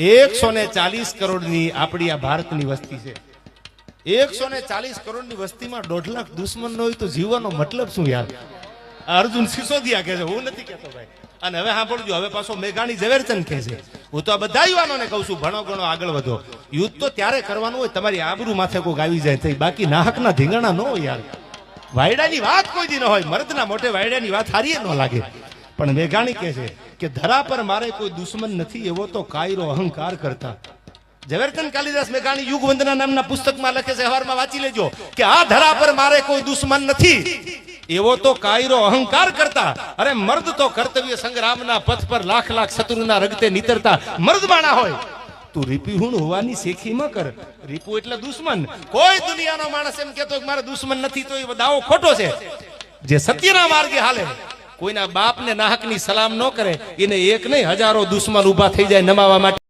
140 કરોડની આપણી આ ભારતની વસ્તી છે. 140 કરોડની વસ્તીમાં 1.5 લાખ દુશ્મન હોય તો જીવવાનો મતલબ શું યાર? અર્જુન સિસોદિયા કહે છે, હું નથી કહેતો ભાઈ. અને હવે સાંભળજો, હવે પાછો મેઘાણી ઝવેરચંદ કહે છે, હું તો આ બધા યુવાનોને કહું છું, ભણો ગણો આગળ વધો. યુદ્ધ તો ત્યારે કરવાનું હોય તમારી આબરૂ માથે કોઈક આવી જાય થઈ, બાકી નાહકના ધીંગાણા ન હોય યાર. વાયડાની વાત કોઈ દી ન હોય, મર્દના મોઢે વાયડાની વાત હારીએ ન લાગે. પણ મેઘાણી કહે છે કે ધરા પર મારે કોઈ દુશ્મન નથી, એવો તો કાયરો અહંકાર કરતા. ઝવેરચંદ કાલિદાસ મેઘાણી યુગ વંદના નામના પુસ્તકમાં લખે છે, સવારમાં વાંચી લેજો, કે આ ધરા પર મારે કોઈ દુશ્મન નથી, એવો તો કાયરો અહંકાર કરતા. અરે મર્દ તો કર્તવ્ય સંગ્રામના પથ પર લાખ લાખ શત્રુના રગતે નીતરતા મર્દ માણા હોય. તું રીપી હુણ હોવાની શેખી માં કર. રીપુ એટલે દુશ્મન. કોઈ દુનિયાનો માણસ એમ કહેતો કે મારે દુશ્મન નથી તો એ દાવો ખોટો છે. જે સત્યના માર્ગે હાલે, કોઈના બાપને નાહકની સલામ ન કરે, એને એક નહીં હજારો દુશ્મન ઉભા થઈ જાય નમાવા માટે.